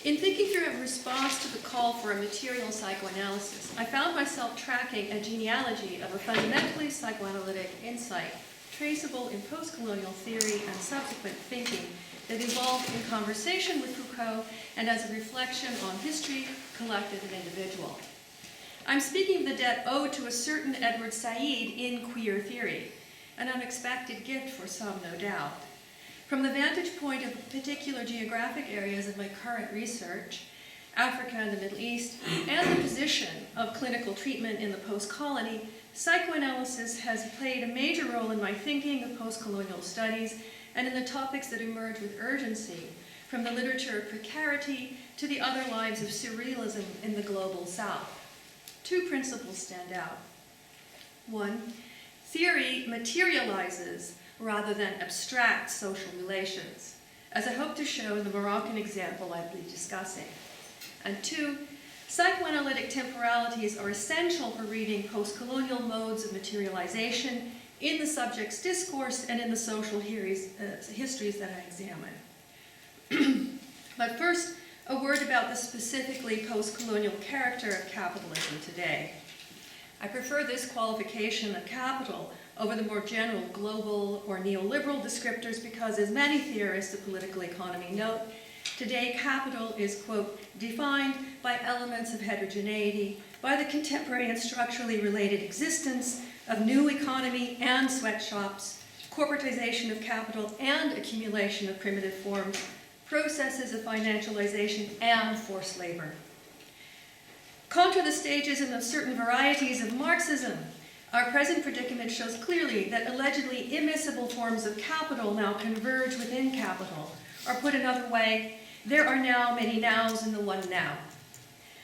In thinking through a response to the call for a material psychoanalysis, I found myself tracking a genealogy of a fundamentally psychoanalytic insight, traceable in postcolonial theory and subsequent thinking that evolved in conversation with Foucault and as a reflection on history, collective, and individual. I'm speaking of the debt owed to a certain Edward Said in queer theory, an unexpected gift for some, no doubt. From the vantage point of particular geographic areas of my current research, Africa and the Middle East, and the position of clinical treatment in the post-colony, psychoanalysis has played a major role in my thinking of post-colonial studies and in the topics that emerge with urgency, from the literature of precarity to the other lives of surrealism in the global South. Two principles stand out. One, theory materializes rather than abstract social relations, as I hope to show in the Moroccan example I'll be discussing. And two, psychoanalytic temporalities are essential for reading post-colonial modes of materialization in the subject's discourse and in the social histories that I examine. But first, a word about the specifically post-colonial character of capitalism today. I prefer this qualification of capital over the more general global or neoliberal descriptors because, as many theorists of political economy note, today capital is, quote, defined by elements of heterogeneity, by the contemporary and structurally related existence of new economy and sweatshops, corporatization of capital and accumulation of primitive forms, processes of financialization and forced labor. Contra the stagism of certain varieties of Marxism, our present predicament shows clearly that allegedly immiscible forms of capital now converge within capital, or put another way, there are now many nows in the one now.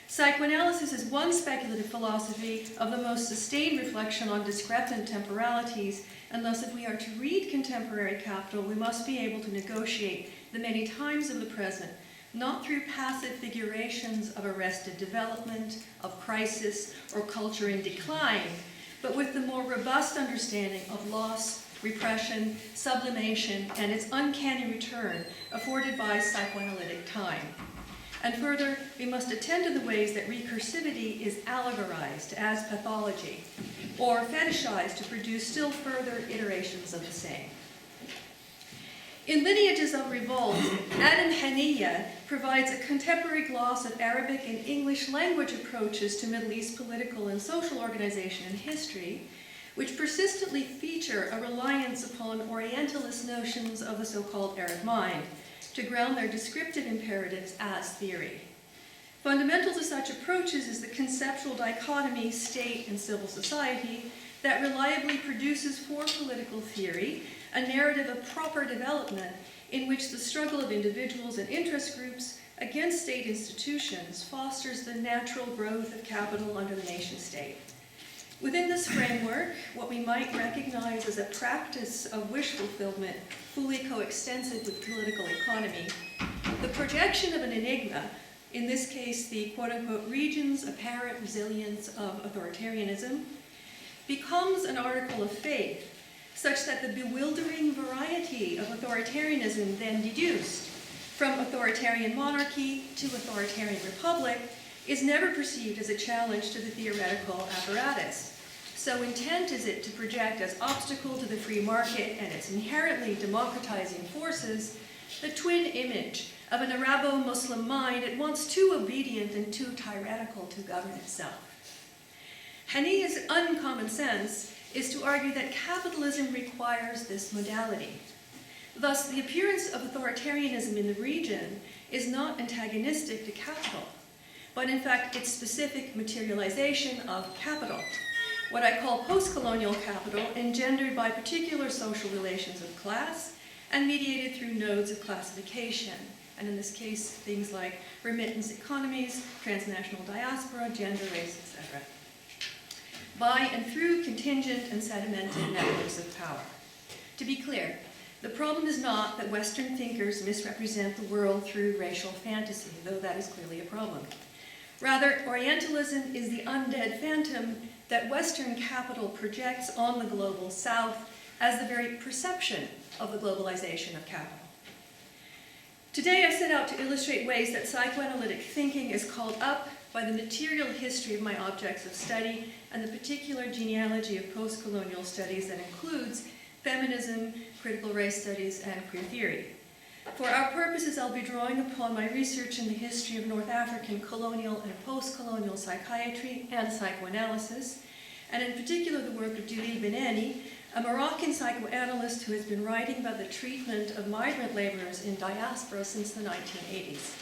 Psychoanalysis is one speculative philosophy of the most sustained reflection on discrepant temporalities, and thus if we are to read contemporary capital, we must be able to negotiate the many times of the present, not through passive figurations of arrested development, of crisis, or culture in decline, but with the more robust understanding of loss, repression, sublimation, and its uncanny return afforded by psychoanalytic time. And further, we must attend to the ways that recursivity is allegorized as pathology, or fetishized to produce still further iterations of the same. In Lineages of Revolt, Adnan Haniya provides a contemporary gloss of Arabic and English language approaches to Middle East political and social organization and history, which persistently feature a reliance upon Orientalist notions of the so-called Arab mind to ground their descriptive imperatives as theory. Fundamental to such approaches is the conceptual dichotomy state and civil society that reliably produces for political theory a narrative of proper development in which the struggle of individuals and interest groups against state institutions fosters the natural growth of capital under the nation-state. Within this framework, what we might recognize as a practice of wish fulfillment fully coextensive with political economy, the projection of an enigma, in this case the quote-unquote region's apparent resilience of authoritarianism, becomes an article of faith such that the bewildering variety of authoritarianism then deduced from authoritarian monarchy to authoritarian republic is never perceived as a challenge to the theoretical apparatus. So intent is it to project as obstacle to the free market and its inherently democratizing forces the twin image of an Arabo-Muslim mind at once too obedient and too tyrannical to govern itself. Haniya's uncommon sense is to argue that capitalism requires this modality. Thus, the appearance of authoritarianism in the region is not antagonistic to capital, but in fact its specific materialization of capital, what I call post-colonial capital, engendered by particular social relations of class and mediated through nodes of classification, and in this case, things like remittance economies, transnational diaspora, gender, race, etc. By and through contingent and sedimented networks of power. To be clear, the problem is not that Western thinkers misrepresent the world through racial fantasy, though that is clearly a problem. Rather, Orientalism is the undead phantom that Western capital projects on the global South as the very perception of the globalization of capital. Today I set out to illustrate ways that psychoanalytic thinking is called up by the material history of my objects of study and the particular genealogy of postcolonial studies that includes feminism, critical race studies, and queer theory. For our purposes, I'll be drawing upon my research in the history of North African colonial and postcolonial psychiatry and psychoanalysis, and in particular the work of Dina Beneni, a Moroccan psychoanalyst who has been writing about the treatment of migrant laborers in diaspora since the 1980s.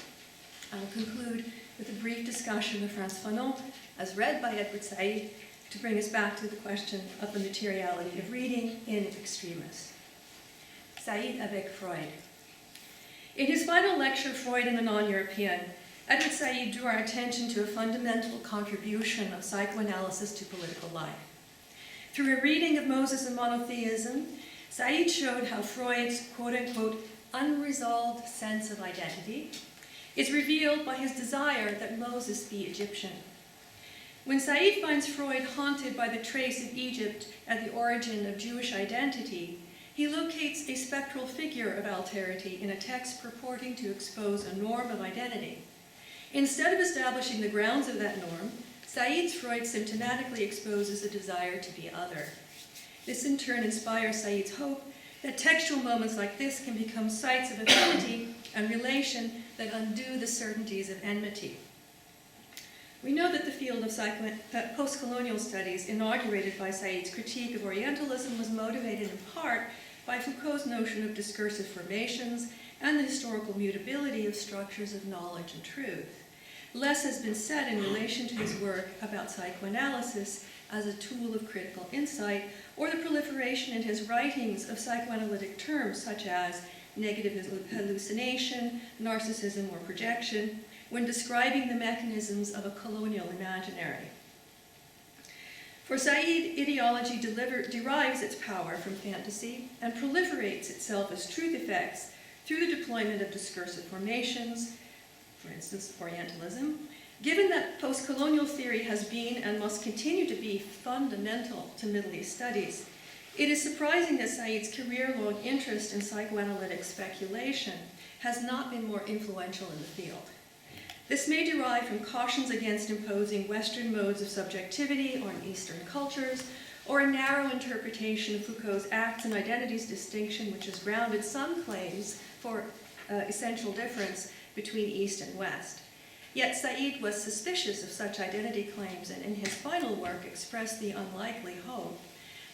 I'll conclude with a brief discussion of Fanon, as read by Edward Said, to bring us back to the question of the materiality of reading in extremis. Said avec Freud. In his final lecture, Freud and the Non-European, Edward Said drew our attention to a fundamental contribution of psychoanalysis to political life. Through a reading of Moses and monotheism, Said showed how Freud's quote-unquote unresolved sense of identity is revealed by his desire that Moses be Egyptian. When Said finds Freud haunted by the trace of Egypt at the origin of Jewish identity, he locates a spectral figure of alterity in a text purporting to expose a norm of identity. Instead of establishing the grounds of that norm, Said's Freud symptomatically exposes a desire to be other. This in turn inspires Said's hope that textual moments like this can become sites of affinity and relation that undo the certainties of enmity. We know that the field of postcolonial studies, inaugurated by Said's critique of Orientalism, was motivated in part by Foucault's notion of discursive formations and the historical mutability of structures of knowledge and truth. Less has been said in relation to his work about psychoanalysis as a tool of critical insight, or the proliferation in his writings of psychoanalytic terms such as negative hallucination, narcissism, or projection, when describing the mechanisms of a colonial imaginary. For Said, ideology derives its power from fantasy and proliferates itself as truth effects through the deployment of discursive formations, for instance, Orientalism. Given that postcolonial theory has been and must continue to be fundamental to Middle East studies, it is surprising that Said's career-long interest in psychoanalytic speculation has not been more influential in the field. This may derive from cautions against imposing Western modes of subjectivity on Eastern cultures, or a narrow interpretation of Foucault's acts and identities distinction, which has grounded some claims for essential difference between East and West. Yet Said was suspicious of such identity claims, and in his final work expressed the unlikely hope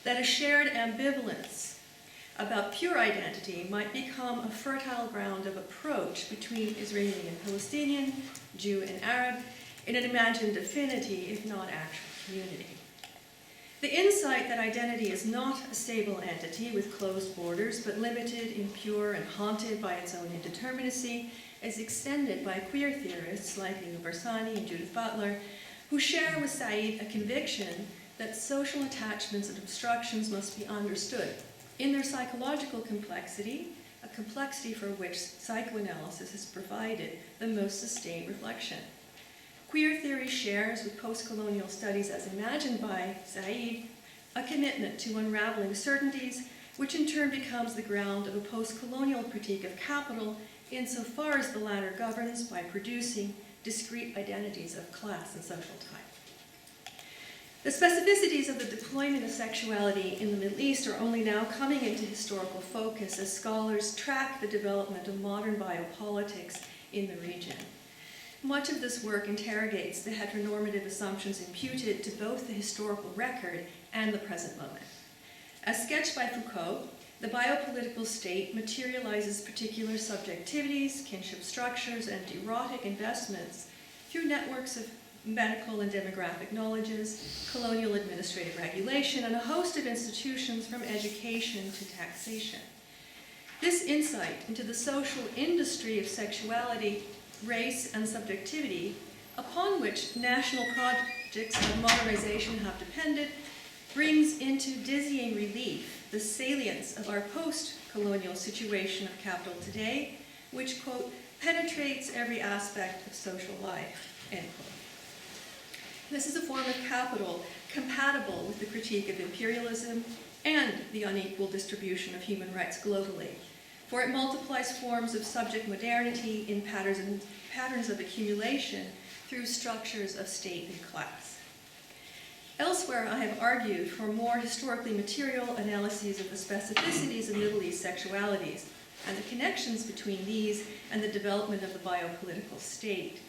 that a shared ambivalence about pure identity might become a fertile ground of approach between Israeli and Palestinian, Jew and Arab, in an imagined affinity, if not actual community. The insight that identity is not a stable entity with closed borders, but limited, impure, and haunted by its own indeterminacy, is extended by queer theorists like Lina Bersani and Judith Butler, who share with Said a conviction that social attachments and obstructions must be understood in their psychological complexity, a complexity for which psychoanalysis has provided the most sustained reflection. Queer theory shares with postcolonial studies as imagined by Said a commitment to unraveling certainties, which in turn becomes the ground of a postcolonial critique of capital insofar as the latter governs by producing discrete identities of class and social type. The specificities of the deployment of sexuality in the Middle East are only now coming into historical focus as scholars track the development of modern biopolitics in the region. Much of this work interrogates the heteronormative assumptions imputed to both the historical record and the present moment. As sketched by Foucault, the biopolitical state materializes particular subjectivities, kinship structures, and erotic investments through networks of medical and demographic knowledges, colonial administrative regulation, and a host of institutions from education to taxation. This insight into the social industry of sexuality, race, and subjectivity, upon which national projects of modernization have depended, brings into dizzying relief the salience of our post-colonial situation of capital today, which, quote, penetrates every aspect of social life, end quote. This is a form of capital compatible with the critique of imperialism and the unequal distribution of human rights globally, for it multiplies forms of subject modernity in patterns of accumulation through structures of state and class. Elsewhere, I have argued for more historically material analyses of the specificities of Middle East sexualities and the connections between these and the development of the biopolitical state.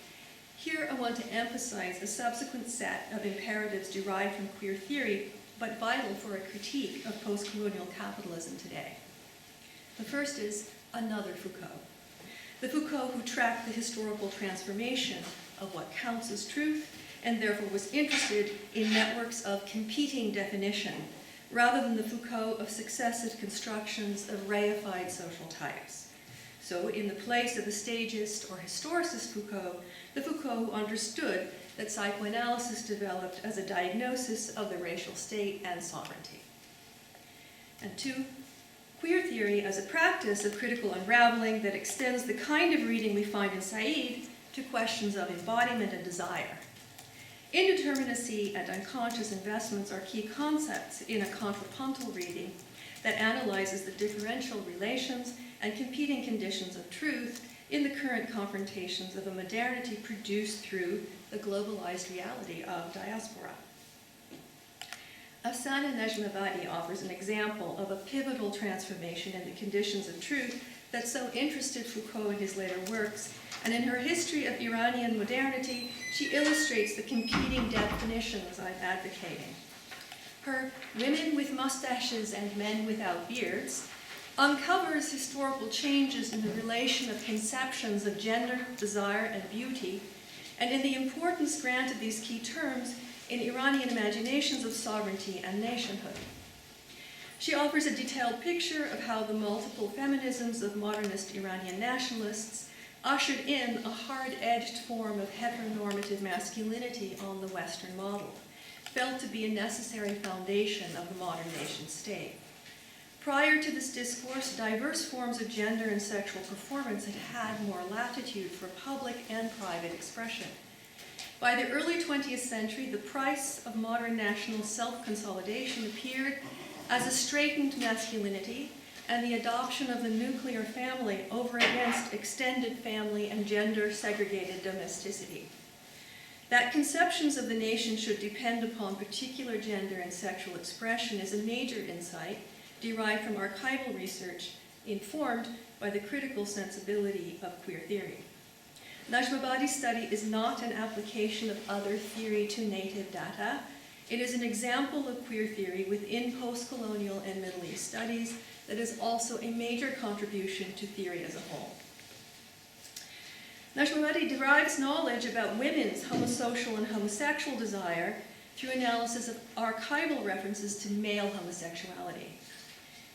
Here, I want to emphasize a subsequent set of imperatives derived from queer theory, but vital for a critique of post-colonial capitalism today. The first is another Foucault. The Foucault who tracked the historical transformation of what counts as truth and therefore was interested in networks of competing definition rather than the Foucault of successive constructions of reified social types. So in the place of the stagist or historicist Foucault, the Foucault who understood that psychoanalysis developed as a diagnosis of the racial state and sovereignty. And two, queer theory as a practice of critical unraveling that extends the kind of reading we find in Said to questions of embodiment and desire. Indeterminacy and unconscious investments are key concepts in a contrapuntal reading that analyzes the differential relations and competing conditions of truth in the current confrontations of a modernity produced through the globalized reality of diaspora. Afsaneh Najmabadi offers an example of a pivotal transformation in the conditions of truth that so interested Foucault in his later works, and in her history of Iranian modernity, she illustrates the competing definitions I'm advocating. Her Women with Mustaches and Men Without Beards uncovers historical changes in the relation of conceptions of gender, desire, and beauty, and in the importance granted these key terms in Iranian imaginations of sovereignty and nationhood. She offers a detailed picture of how the multiple feminisms of modernist Iranian nationalists ushered in a hard-edged form of heteronormative masculinity on the Western model, felt to be a necessary foundation of the modern nation state. Prior to this discourse, diverse forms of gender and sexual performance had had more latitude for public and private expression. By the early 20th century, the price of modern national self-consolidation appeared as a straightened masculinity and the adoption of the nuclear family over against extended family and gender-segregated domesticity. That conceptions of the nation should depend upon particular gender and sexual expression is a major insight derived from archival research informed by the critical sensibility of queer theory. Najmabadi's study is not an application of other theory to native data. It is an example of queer theory within post-colonial and Middle East studies that is also a major contribution to theory as a whole. Najmabadi derives knowledge about women's homosocial and homosexual desire through analysis of archival references to male homosexuality.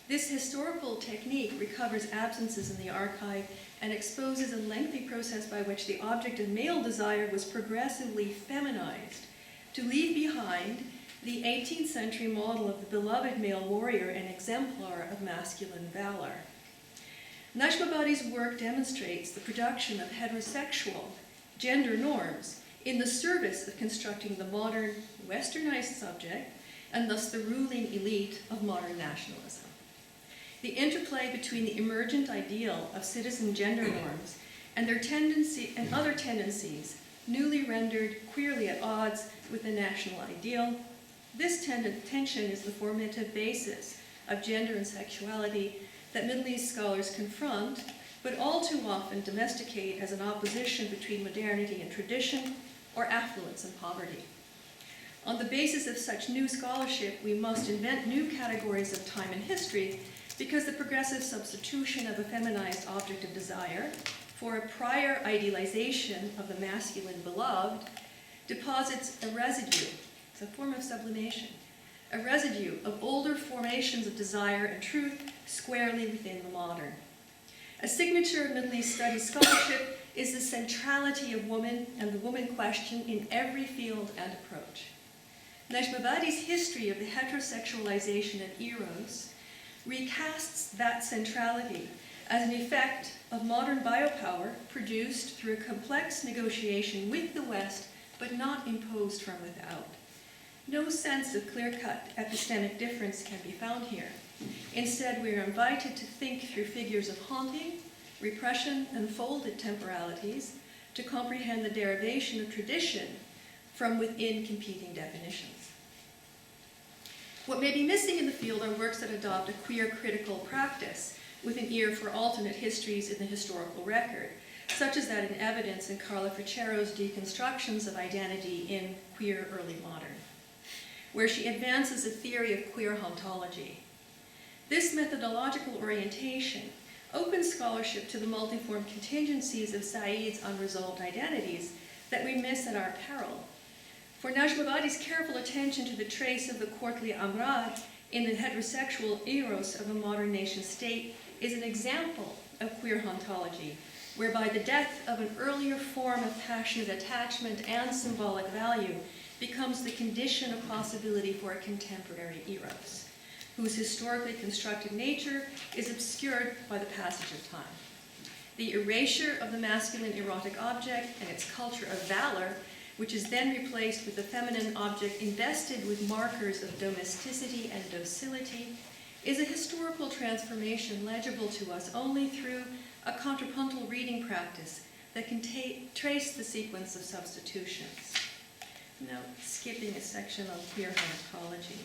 This historical technique recovers absences in the archive and exposes a lengthy process by which the object of male desire was progressively feminized to leave behind the 18th century model of the beloved male warrior and exemplar of masculine valor. Najmabadi's work demonstrates the production of heterosexual gender norms in the service of constructing the modern, westernized subject and thus the ruling elite of modern nationalism. The interplay between the emergent ideal of citizen gender norms and their tendency and other tendencies, newly rendered queerly at odds with the national ideal, this tension is the formative basis of gender and sexuality that Middle East scholars confront, but all too often domesticate as an opposition between modernity and tradition, or affluence and poverty. On the basis of such new scholarship, we must invent new categories of time and history, because the progressive substitution of a feminized object of desire for a prior idealization of the masculine beloved deposits a residue, it's a form of sublimation, a residue of older formations of desire and truth squarely within the modern. A signature of Middle East studies scholarship is the centrality of woman and the woman question in every field and approach. Najmabadi's history of the heterosexualization of eros recasts that centrality as an effect of modern biopower produced through a complex negotiation with the West, but not imposed from without. No sense of clear-cut epistemic difference can be found here. Instead, we are invited to think through figures of haunting, repression, and folded temporalities to comprehend the derivation of tradition from within competing definitions. What may be missing in the field are works that adopt a queer critical practice with an ear for alternate histories in the historical record, such as that in Evidence in Carla Frichero's deconstructions of identity in Queer Early Modern, where she advances a theory of queer hauntology. This methodological orientation opens scholarship to the multiform contingencies of Said's unresolved identities that we miss at our peril. For Najmabadi's careful attention to the trace of the courtly amrad in the heterosexual eros of a modern nation state is an example of queer hauntology, whereby the death of an earlier form of passionate attachment and symbolic value becomes the condition of possibility for a contemporary eros, whose historically constructed nature is obscured by the passage of time. The erasure of the masculine erotic object and its culture of valor, which is then replaced with the feminine object invested with markers of domesticity and docility, is a historical transformation legible to us only through a contrapuntal reading practice that can trace the sequence of substitutions. Now, skipping a section on queer hauntology.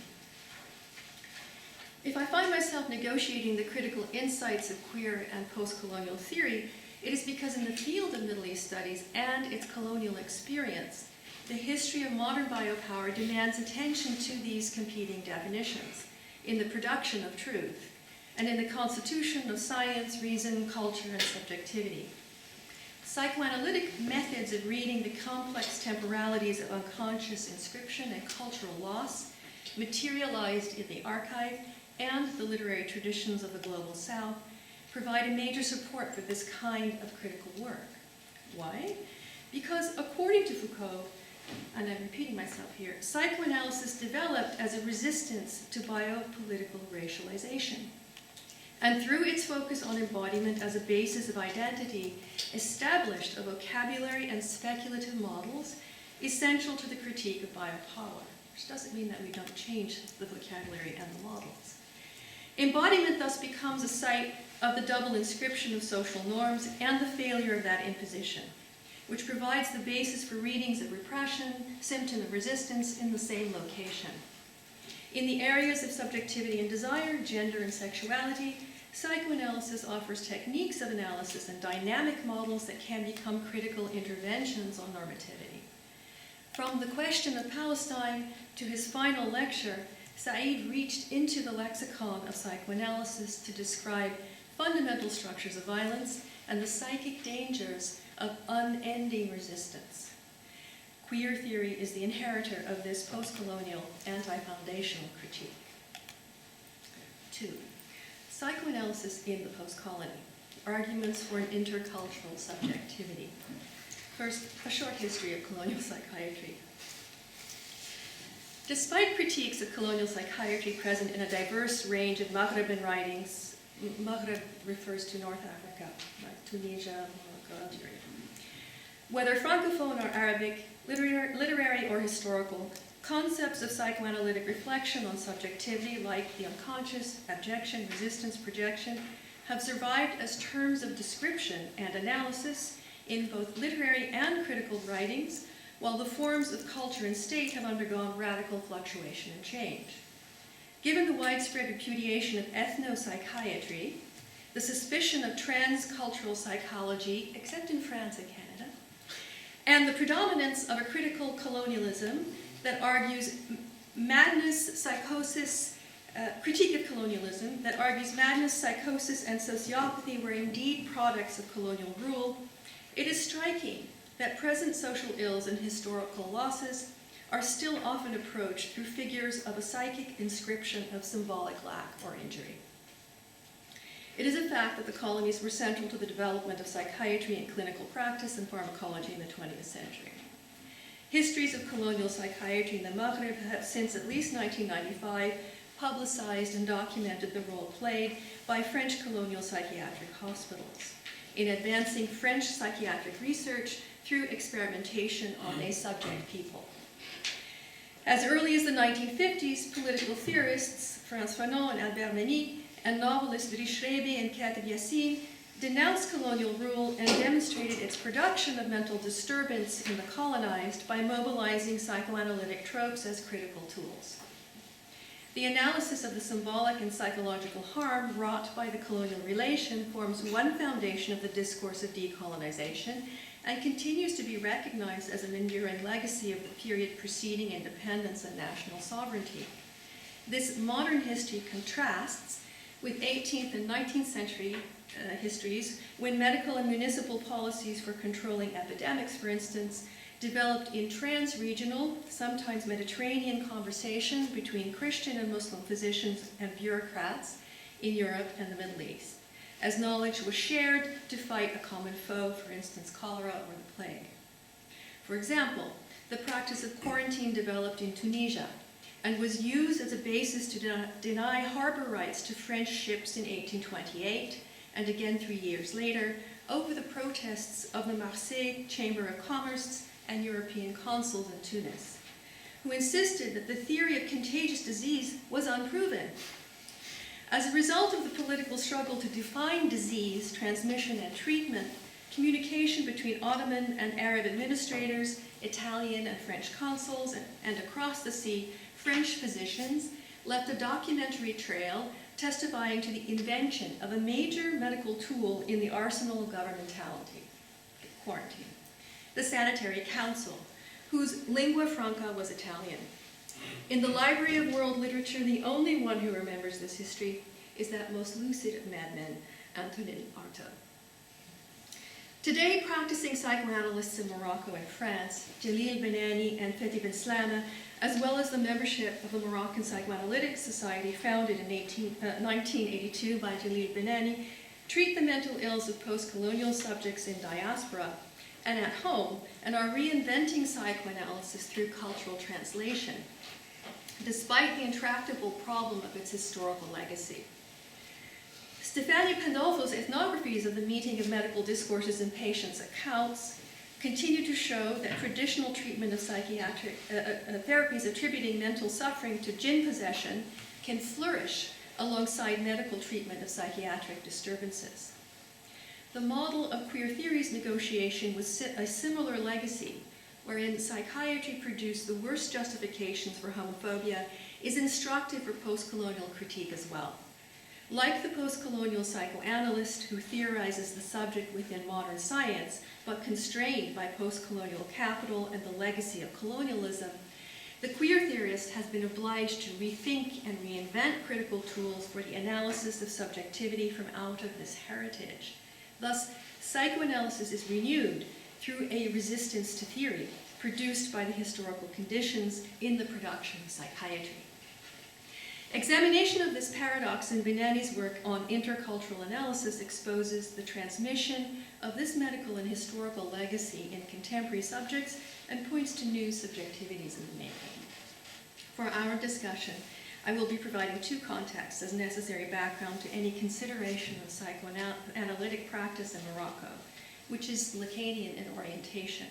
If I find myself negotiating the critical insights of queer and post-colonial theory, it is because in the field of Middle East studies and its colonial experience, the history of modern biopower demands attention to these competing definitions in the production of truth and in the constitution of science, reason, culture, and subjectivity. Psychoanalytic methods of reading the complex temporalities of unconscious inscription and cultural loss, materialized in the archive and the literary traditions of the Global South, provide a major support for this kind of critical work. Why? Because according to Foucault, and I'm repeating myself here, psychoanalysis developed as a resistance to biopolitical racialization, and through its focus on embodiment as a basis of identity, established a vocabulary and speculative models essential to the critique of biopower, which doesn't mean that we don't change the vocabulary and the models. Embodiment thus becomes a site of the double inscription of social norms and the failure of that imposition, which provides the basis for readings of repression, symptom of resistance in the same location. In the areas of subjectivity and desire, gender and sexuality, psychoanalysis offers techniques of analysis and dynamic models that can become critical interventions on normativity. From the question of Palestine to his final lecture, Said reached into the lexicon of psychoanalysis to describe fundamental structures of violence and the psychic dangers of unending resistance. Queer theory is the inheritor of this post-colonial anti-foundational critique. 2. Psychoanalysis in the post-colony. Arguments for an intercultural subjectivity. First, a short history of colonial psychiatry. Despite critiques of colonial psychiatry present in a diverse range of Maghreban writings, Maghreb refers to North Africa, like Tunisia, Morocco, Algeria. Whether Francophone or Arabic, literary or historical, concepts of psychoanalytic reflection on subjectivity like the unconscious, abjection, resistance, projection, have survived as terms of description and analysis in both literary and critical writings, while the forms of culture and state have undergone radical fluctuation and change. Given the widespread repudiation of ethno-psychiatry, the suspicion of transcultural psychology, except in France and Canada, and the predominance of a critical colonialism that argues madness, psychosis, critique of colonialism that argues madness, psychosis, and sociopathy were indeed products of colonial rule, it is striking that present social ills and historical losses are still often approached through figures of a psychic inscription of symbolic lack or injury. It is a fact that the colonies were central to the development of psychiatry and clinical practice and pharmacology in the 20th century. Histories of colonial psychiatry in the Maghreb have since at least 1995 publicized and documented the role played by French colonial psychiatric hospitals in advancing French psychiatric research through experimentation on a subject people. As early as the 1950s, political theorists Fanon and Albert Memmi and novelists Rishrebe and Katib Yassin denounced colonial rule and demonstrated its production of mental disturbance in the colonized by mobilizing psychoanalytic tropes as critical tools. The analysis of the symbolic and psychological harm wrought by the colonial relation forms one foundation of the discourse of decolonization and continues to be recognized as an enduring legacy of the period preceding independence and national sovereignty. This modern history contrasts with 18th and 19th century histories when medical and municipal policies for controlling epidemics, for instance, developed in trans-regional, sometimes Mediterranean conversation between Christian and Muslim physicians and bureaucrats in Europe and the Middle East, as knowledge was shared to fight a common foe, for instance, cholera or the plague. For example, the practice of quarantine developed in Tunisia and was used as a basis to deny harbor rights to French ships in 1828, and again 3 years later, over the protests of the Marseille Chamber of Commerce and European consuls in Tunis, who insisted that the theory of contagious disease was unproven. As a result of the political struggle to define disease, transmission, and treatment, communication between Ottoman and Arab administrators, Italian and French consuls, and across the sea, French physicians left a documentary trail testifying to the invention of a major medical tool in the arsenal of governmentality, quarantine. The Sanitary Council, whose lingua franca was Italian. In the Library of World Literature, the only one who remembers this history is that most lucid of madmen, Antonin Artaud. Today, practicing psychoanalysts in Morocco and France, Jalil Benani and Fethi Ben Slama, as well as the membership of the Moroccan Psychoanalytic Society founded in 1982 by Jalil Benani, treat the mental ills of post-colonial subjects in diaspora and at home, and are reinventing psychoanalysis through cultural translation, despite the intractable problem of its historical legacy. Stefani Pandolfo's ethnographies of the meeting of medical discourses and patients' accounts continue to show that traditional treatment of psychiatric therapies attributing mental suffering to jinn possession can flourish alongside medical treatment of psychiatric disturbances. The model of queer theories negotiation was a similar legacy, wherein psychiatry produced the worst justifications for homophobia, is instructive for post-colonial critique as well. Like the post-colonial psychoanalyst who theorizes the subject within modern science, but constrained by post-colonial capital and the legacy of colonialism, the queer theorist has been obliged to rethink and reinvent critical tools for the analysis of subjectivity from out of this heritage. Thus, psychoanalysis is renewed through a resistance to theory produced by the historical conditions in the production of psychiatry. Examination of this paradox in Benani's work on intercultural analysis exposes the transmission of this medical and historical legacy in contemporary subjects and points to new subjectivities in the making. For our discussion, I will be providing two contexts as necessary background to any consideration of psychoanalytic practice in Morocco, which is Lacanian in orientation.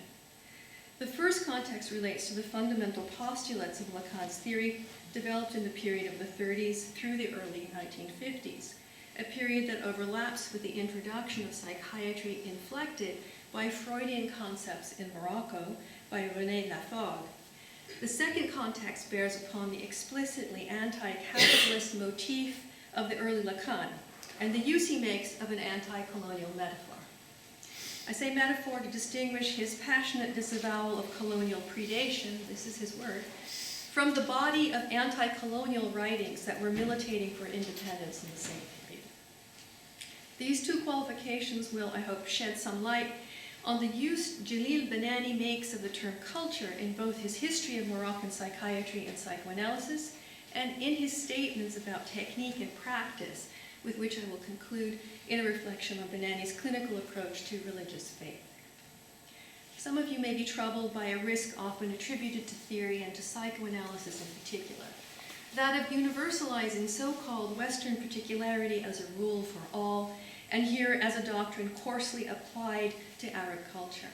The first context relates to the fundamental postulates of Lacan's theory developed in the period of the 30s through the early 1950s, a period that overlaps with the introduction of psychiatry inflected by Freudian concepts in Morocco by René Laforgue. The second context bears upon the explicitly anti-capitalist motif of the early Lacan and the use he makes of an anti-colonial metaphor. I say metaphor to distinguish his passionate disavowal of colonial predation, this is his word, from the body of anti-colonial writings that were militating for independence in the same period. These two qualifications will, I hope, shed some light on the use Jalil Benani makes of the term culture in both his history of Moroccan psychiatry and psychoanalysis and in his statements about technique and practice, with which I will conclude in a reflection on Benani's clinical approach to religious faith. Some of you may be troubled by a risk often attributed to theory and to psychoanalysis in particular, that of universalizing so-called Western particularity as a rule for all, and here as a doctrine coarsely applied to Arab culture.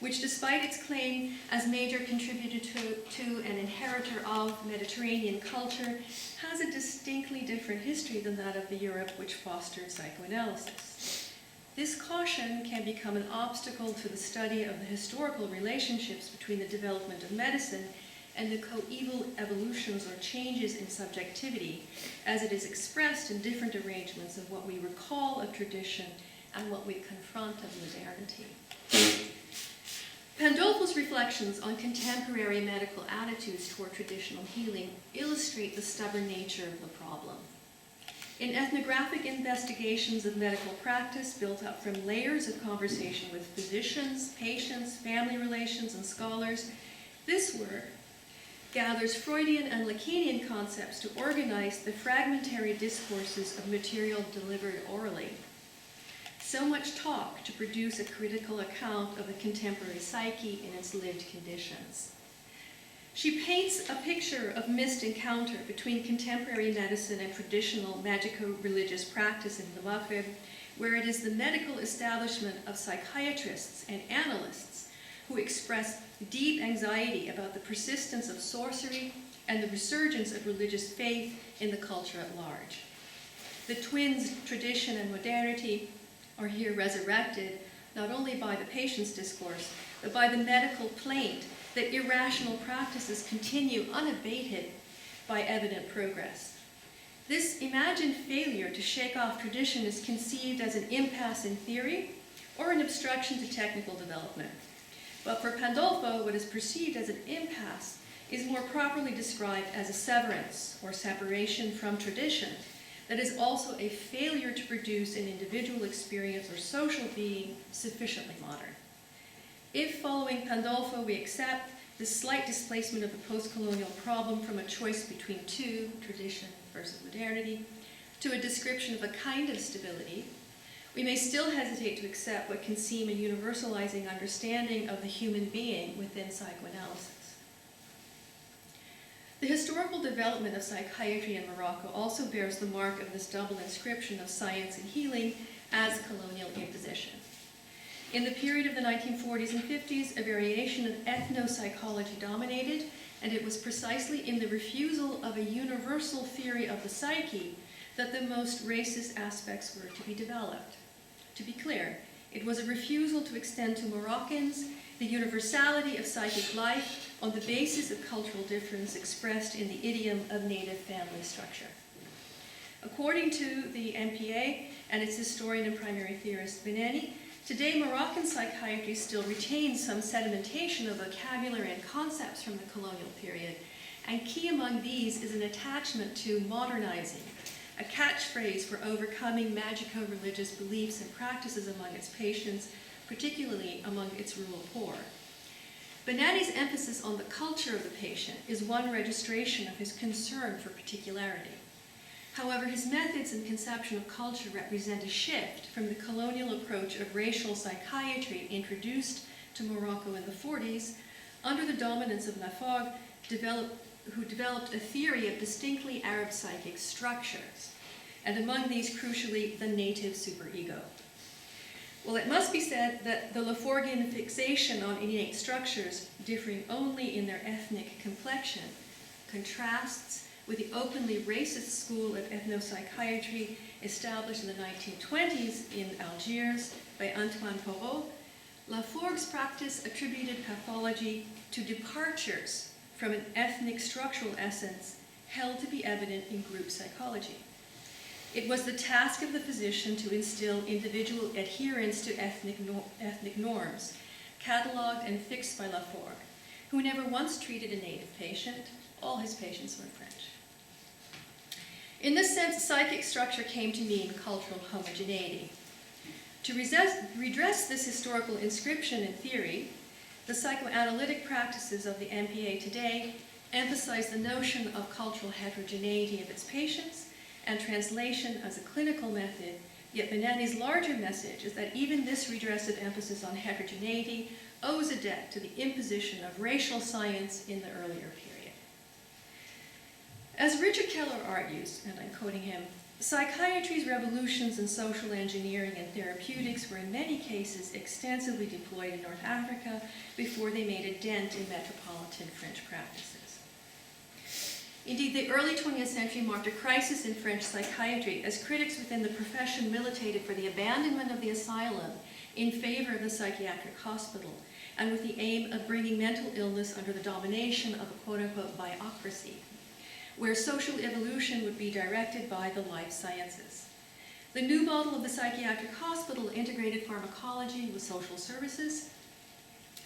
which despite its claim as major contributor to and inheritor of Mediterranean culture, has a distinctly different history than that of the Europe which fostered psychoanalysis. This caution can become an obstacle to the study of the historical relationships between the development of medicine and the coeval evolutions or changes in subjectivity, as it is expressed in different arrangements of what we recall of tradition and what we confront of modernity. Pandolfo's reflections on contemporary medical attitudes toward traditional healing illustrate the stubborn nature of the problem. In ethnographic investigations of medical practice built up from layers of conversation with physicians, patients, family relations, and scholars, this work gathers Freudian and Lacanian concepts to organize the fragmentary discourses of material delivered orally. So much talk to produce a critical account of the contemporary psyche in its lived conditions. She paints a picture of missed encounter between contemporary medicine and traditional magico-religious practice in the Maghreb, where it is the medical establishment of psychiatrists and analysts who express deep anxiety about the persistence of sorcery and the resurgence of religious faith in the culture at large. The twins, tradition and modernity, are here resurrected not only by the patient's discourse, but by the medical plaint that irrational practices continue unabated by evident progress. This imagined failure to shake off tradition is conceived as an impasse in theory or an obstruction to technical development. But for Pandolfo, what is perceived as an impasse is more properly described as a severance or separation from tradition that is also a failure to produce an individual experience or social being sufficiently modern. If, following Pandolfo, we accept the slight displacement of the post-colonial problem from a choice between two, tradition versus modernity, to a description of a kind of stability, we may still hesitate to accept what can seem a universalizing understanding of the human being within psychoanalysis. The historical development of psychiatry in Morocco also bears the mark of this double inscription of science and healing as colonial imposition. In the period of the 1940s and 50s, a variation of ethno-psychology dominated, and it was precisely in the refusal of a universal theory of the psyche that the most racist aspects were to be developed. To be clear, it was a refusal to extend to Moroccans the universality of psychic life on the basis of cultural difference expressed in the idiom of native family structure. According to the MPA and its historian and primary theorist Beneni, today Moroccan psychiatry still retains some sedimentation of vocabulary and concepts from the colonial period, and key among these is an attachment to modernizing, a catchphrase for overcoming magico-religious beliefs and practices among its patients, particularly among its rural poor. Benani's emphasis on the culture of the patient is one registration of his concern for particularity. However, his methods and conception of culture represent a shift from the colonial approach of racial psychiatry introduced to Morocco in the 40s under the dominance of Laforgue, who developed a theory of distinctly Arab psychic structures, and among these, crucially, the native superego. Well, it must be said that the Laforgian fixation on innate structures, differing only in their ethnic complexion, contrasts with the openly racist school of ethno-psychiatry established in the 1920s in Algiers by Antoine Porot. Laforgue's practice attributed pathology to departures from an ethnic structural essence held to be evident in group psychology. It was the task of the physician to instill individual adherence to ethnic norms, catalogued and fixed by Laforgue, who never once treated a native patient. All his patients were French. In this sense, psychic structure came to mean cultural homogeneity. To redress this historical inscription in theory, the psychoanalytic practices of the MPA today emphasize the notion of cultural heterogeneity of its patients and translation as a clinical method, yet Benani's larger message is that even this redressive emphasis on heterogeneity owes a debt to the imposition of racial science in the earlier period. As Richard Keller argues, and I'm quoting him, Psychiatry's revolutions in social engineering and therapeutics were in many cases extensively deployed in North Africa before they made a dent in metropolitan French practices. Indeed, the early 20th century marked a crisis in French psychiatry as critics within the profession militated for the abandonment of the asylum in favor of the psychiatric hospital, and with the aim of bringing mental illness under the domination of a quote-unquote biocracy, where social evolution would be directed by the life sciences. The new model of the psychiatric hospital integrated pharmacology with social services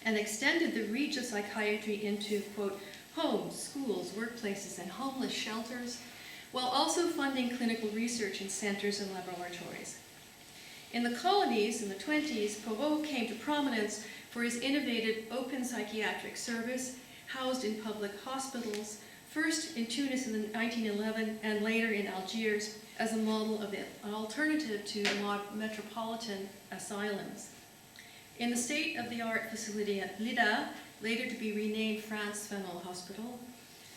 and extended the reach of psychiatry into, quote, homes, schools, workplaces, and homeless shelters, while also funding clinical research in centers and laboratories. In the colonies in the 20s, Perrault came to prominence for his innovative open psychiatric service housed in public hospitals, first in Tunis in 1911 and later in Algiers as a model of an alternative to metropolitan asylums. In the state-of-the-art facility at Lida, later to be renamed France Fanon Hospital,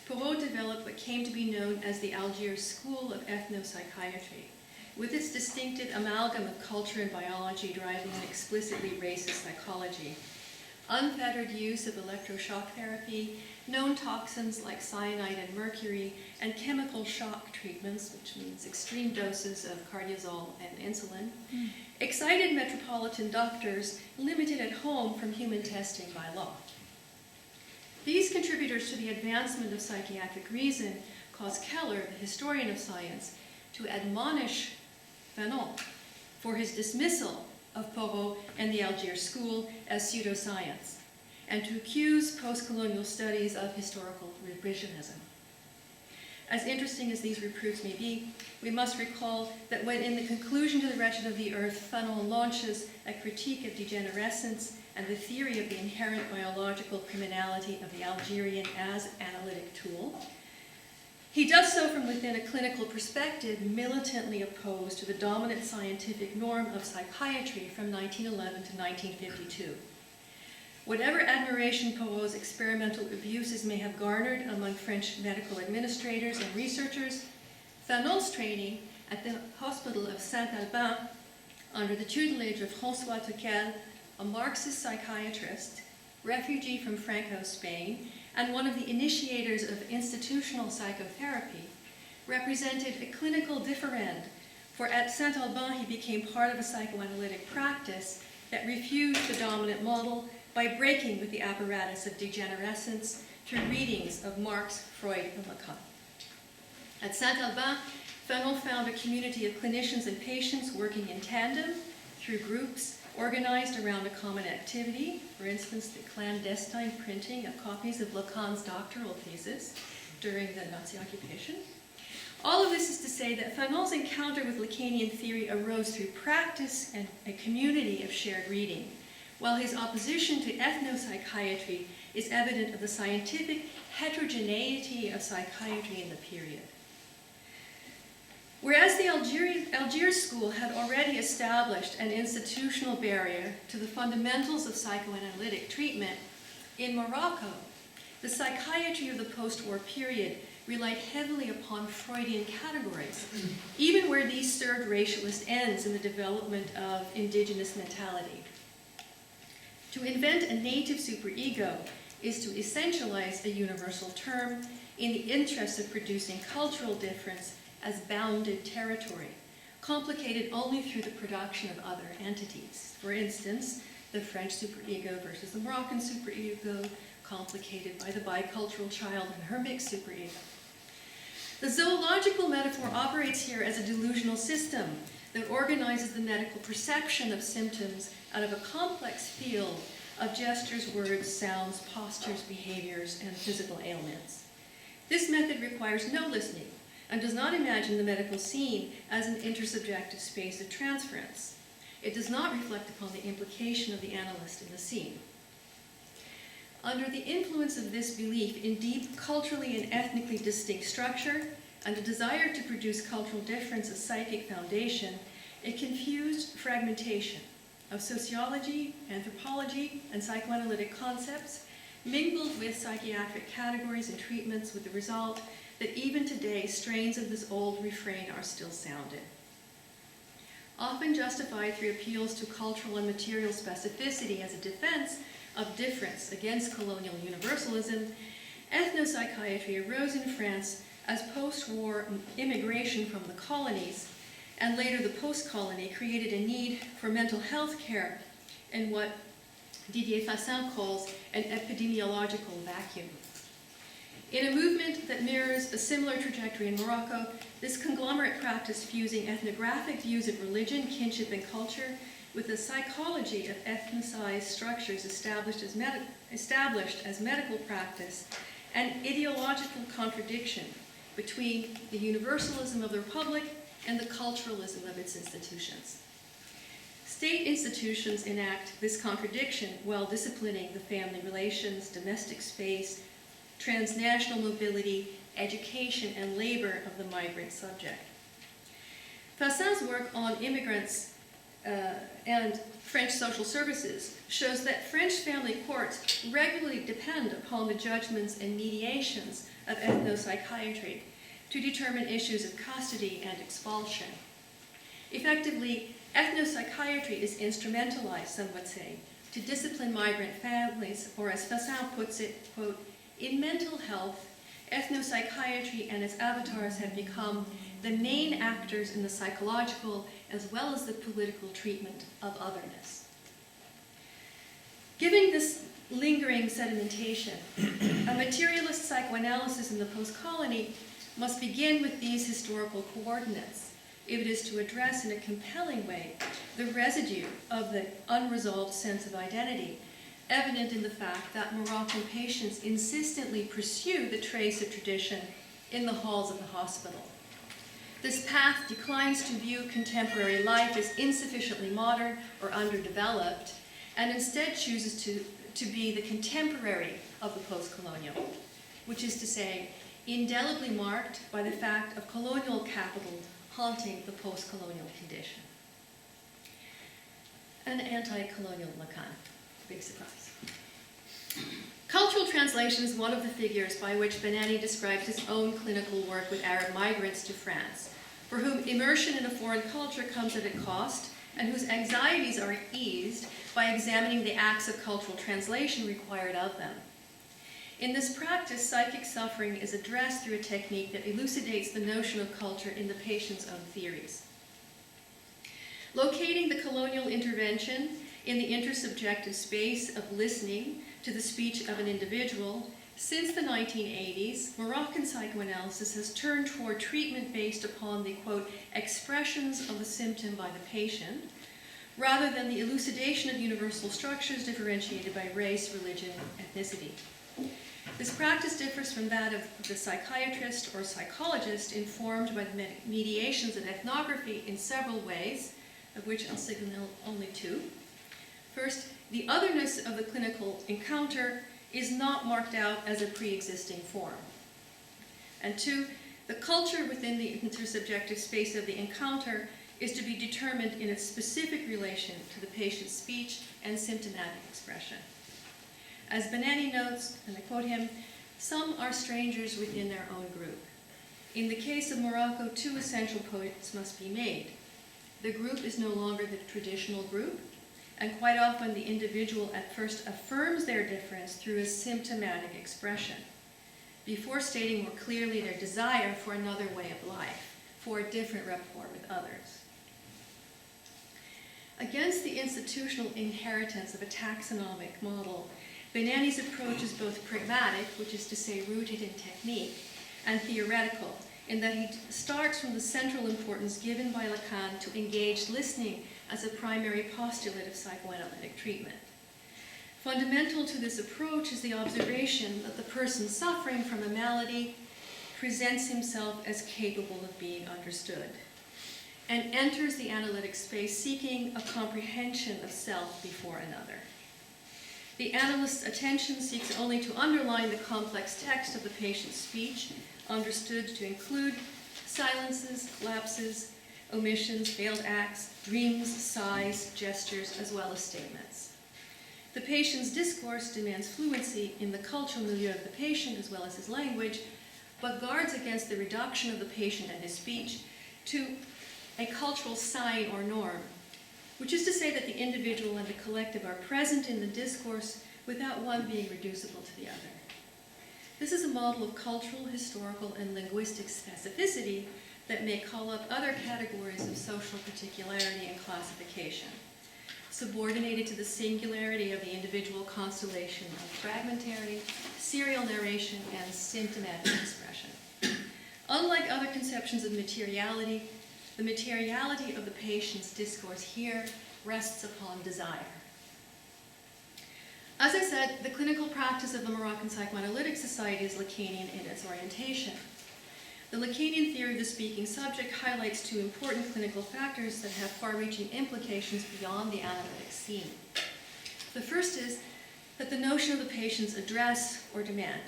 Perrault developed what came to be known as the Algiers School of Ethno-psychiatry, with its distinctive amalgam of culture and biology driving an explicitly racist psychology, unfettered use of electroshock therapy, known toxins like cyanide and mercury, and chemical shock treatments, which means extreme doses of cardiazol and insulin, excited metropolitan doctors limited at home from human testing by law. These contributors to the advancement of psychiatric reason caused Keller, the historian of science, to admonish Fanon for his dismissal of Perrault and the Algiers School as pseudoscience, and to accuse postcolonial studies of historical revisionism. As interesting as these reproofs may be, we must recall that when in the conclusion to The Wretched of the Earth, Fanon launches a critique of degenerescence and the theory of the inherent biological criminality of the Algerian as analytic tool, he does so from within a clinical perspective militantly opposed to the dominant scientific norm of psychiatry from 1911 to 1952. Whatever admiration Perrault's experimental abuses may have garnered among French medical administrators and researchers, Fanon's training at the hospital of Saint-Albin under the tutelage of François Tuquel, a Marxist psychiatrist, refugee from Franco Spain, and one of the initiators of institutional psychotherapy, represented a clinical differend, for at Saint-Albin he became part of a psychoanalytic practice that refused the dominant model by breaking with the apparatus of degenerescence through readings of Marx, Freud, and Lacan. At Saint-Albin, Fanon found a community of clinicians and patients working in tandem through groups organized around a common activity, for instance, the clandestine printing of copies of Lacan's doctoral thesis during the Nazi occupation. All of this is to say that Fanon's encounter with Lacanian theory arose through practice and a community of shared reading, while his opposition to ethno-psychiatry is evident of the scientific heterogeneity of psychiatry in the period. Whereas the Algiers School had already established an institutional barrier to the fundamentals of psychoanalytic treatment, in Morocco, the psychiatry of the post-war period relied heavily upon Freudian categories, even where these served racialist ends in the development of indigenous mentality. To invent a native superego is to essentialize a universal term in the interest of producing cultural difference as bounded territory, complicated only through the production of other entities. For instance, the French superego versus the Moroccan superego, complicated by the bicultural child and her mixed superego. The zoological metaphor operates here as a delusional system that organizes the medical perception of symptoms out of a complex field of gestures, words, sounds, postures, behaviors, and physical ailments. This method requires no listening and does not imagine the medical scene as an intersubjective space of transference. It does not reflect upon the implication of the analyst in the scene. Under the influence of this belief in deep culturally and ethnically distinct structure and a desire to produce cultural difference as psychic foundation, it confused fragmentation of sociology, anthropology, and psychoanalytic concepts, mingled with psychiatric categories and treatments, with the result that even today strains of this old refrain are still sounded. Often justified through appeals to cultural and material specificity as a defense of difference against colonial universalism, ethno-psychiatry arose in France as post-war immigration from the colonies, and later the post-colony created a need for mental health care in what Didier Fanon calls an epidemiological vacuum. In a movement that mirrors a similar trajectory in Morocco, this conglomerate practice fusing ethnographic views of religion, kinship, and culture with a psychology of ethnicized structures established as medical practice and ideological contradiction between the universalism of the Republic and the culturalism of its institutions. State institutions enact this contradiction while disciplining the family relations, domestic space, transnational mobility, education, and labor of the migrant subject. Fassin's work on immigrants and French social services shows that French family courts regularly depend upon the judgments and mediations of ethno-psychiatry to determine issues of custody and expulsion. Effectively, ethno-psychiatry is instrumentalized, some would say, to discipline migrant families, or as Fassin puts it, quote, "In mental health, ethno-psychiatry and its avatars have become the main actors in the psychological as well as the political treatment of otherness." Given this lingering sedimentation, a materialist psychoanalysis in the post-colony must begin with these historical coordinates if it is to address in a compelling way the residue of the unresolved sense of identity evident in the fact that Moroccan patients insistently pursue the trace of tradition in the halls of the hospital. This path declines to view contemporary life as insufficiently modern or underdeveloped, and instead chooses to be the contemporary of the post-colonial, which is to say, indelibly marked by the fact of colonial capital haunting the post-colonial condition. An anti-colonial Lacan. Big surprise. Cultural translation is one of the figures by which Benani describes his own clinical work with Arab migrants to France, for whom immersion in a foreign culture comes at a cost, and whose anxieties are eased by examining the acts of cultural translation required of them. In this practice, psychic suffering is addressed through a technique that elucidates the notion of culture in the patient's own theories. Locating the colonial intervention in the intersubjective space of listening to the speech of an individual, since the 1980s, Moroccan psychoanalysis has turned toward treatment based upon the, quote, expressions of the symptom by the patient, rather than the elucidation of universal structures differentiated by race, religion, ethnicity. This practice differs from that of the psychiatrist or psychologist informed by the mediations of ethnography in several ways, of which I'll signal only two. First, the otherness of the clinical encounter is not marked out as a pre-existing form. And two, the culture within the intersubjective space of the encounter is to be determined in its specific relation to the patient's speech and symptomatic expression. As Benani notes, and I quote him, "Some are strangers within their own group. In the case of Morocco, two essential points must be made. The group is no longer the traditional group, and quite often the individual at first affirms their difference through a symptomatic expression, before stating more clearly their desire for another way of life, for a different rapport with others." Against the institutional inheritance of a taxonomic model, Benani's approach is both pragmatic, which is to say rooted in technique, and theoretical, in that he starts from the central importance given by Lacan to engaged listening as a primary postulate of psychoanalytic treatment. Fundamental to this approach is the observation that the person suffering from a malady presents himself as capable of being understood, and enters the analytic space seeking a comprehension of self before another. The analyst's attention seeks only to underline the complex text of the patient's speech, understood to include silences, lapses, omissions, failed acts, dreams, sighs, gestures, as well as statements. The patient's discourse demands fluency in the cultural milieu of the patient as well as his language, but guards against the reduction of the patient and his speech to a cultural sign or norm, which is to say that the individual and the collective are present in the discourse without one being reducible to the other. This is a model of cultural, historical, and linguistic specificity that may call up other categories of social particularity and classification, subordinated to the singularity of the individual constellation of fragmentary, serial narration, and symptomatic expression. Unlike other conceptions of materiality, the materiality of the patient's discourse here rests upon desire. As I said, the clinical practice of the Moroccan Psychoanalytic Society is Lacanian in its orientation. The Lacanian theory of the speaking subject highlights two important clinical factors that have far-reaching implications beyond the analytic scene. The first is that the notion of the patient's address or demand.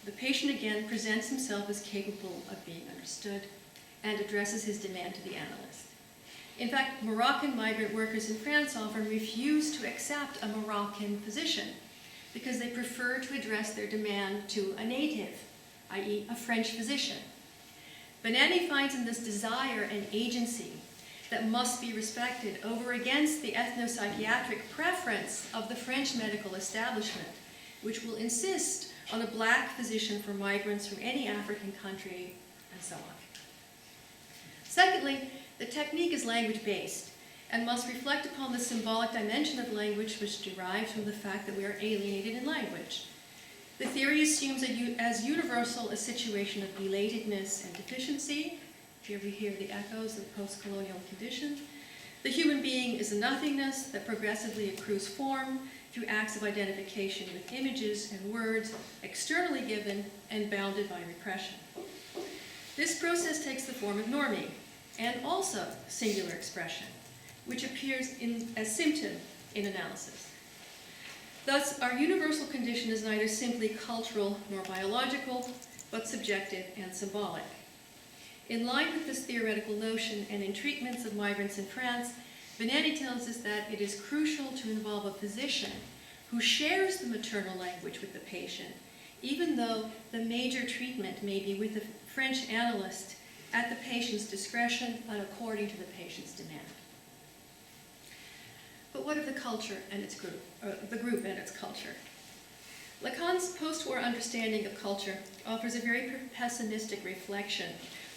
The patient again presents himself as capable of being understood and addresses his demand to the analyst. In fact, Moroccan migrant workers in France often refuse to accept a Moroccan physician because they prefer to address their demand to a native, i.e. a French physician. Benani finds in this desire an agency that must be respected over against the ethno-psychiatric preference of the French medical establishment, which will insist on a black physician for migrants from any African country, and so on. Secondly, the technique is language-based and must reflect upon the symbolic dimension of language which derives from the fact that we are alienated in language. The theory assumes as universal a situation of belatedness and deficiency. Here we hear the echoes of post-colonial condition. The human being is a nothingness that progressively accrues form through acts of identification with images and words externally given and bounded by repression. This process takes the form of norming and also singular expression, which appears as symptom in analysis. Thus, our universal condition is neither simply cultural nor biological, but subjective and symbolic. In line with this theoretical notion and in treatments of migrants in France, Benani tells us that it is crucial to involve a physician who shares the maternal language with the patient, even though the major treatment may be with the French analyst at the patient's discretion and according to the patient's demand. But what of the culture and its group, or the group and its culture? Lacan's post-war understanding of culture offers a very pessimistic reflection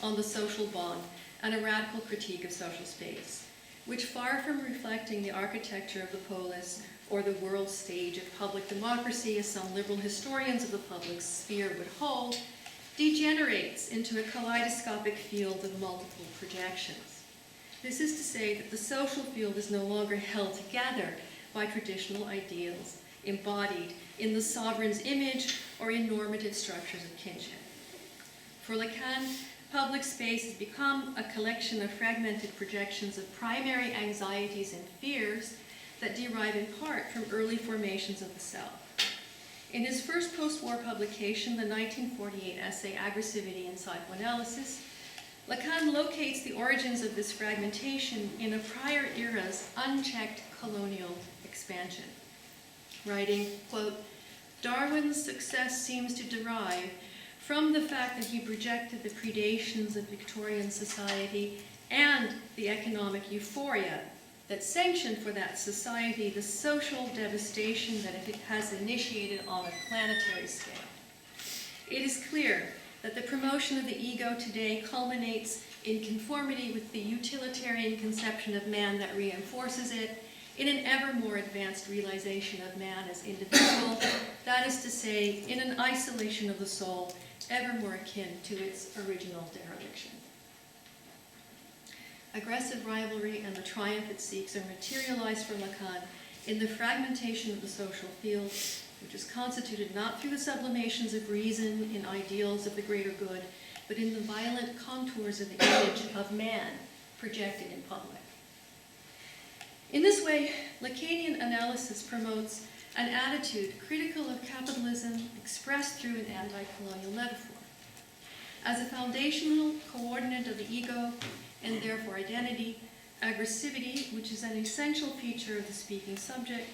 on the social bond and a radical critique of social space, which, far from reflecting the architecture of the polis or the world stage of public democracy, as some liberal historians of the public sphere would hold, degenerates into a kaleidoscopic field of multiple projections. This is to say that the social field is no longer held together by traditional ideals embodied in the sovereign's image or in normative structures of kinship. For Lacan, public space has become a collection of fragmented projections of primary anxieties and fears that derive in part from early formations of the self. In his first post-war publication, the 1948 essay Aggressivity in Psychoanalysis, Lacan locates the origins of this fragmentation in a prior era's unchecked colonial expansion, writing, quote, "Darwin's success seems to derive from the fact that he projected the predations of Victorian society and the economic euphoria that sanctioned for that society the social devastation that it has initiated on a planetary scale. It is clear that the promotion of the ego today culminates in conformity with the utilitarian conception of man that reinforces it, in an ever more advanced realization of man as individual, that is to say, in an isolation of the soul ever more akin to its original dereliction." Aggressive rivalry and the triumph it seeks are materialized for Lacan in the fragmentation of the social field, which is constituted not through the sublimations of reason in ideals of the greater good, but in the violent contours of the image of man projected in public. In this way, Lacanian analysis promotes an attitude critical of capitalism expressed through an anti-colonial metaphor. As a foundational coordinate of the ego, and therefore identity, aggressivity, which is an essential feature of the speaking subject,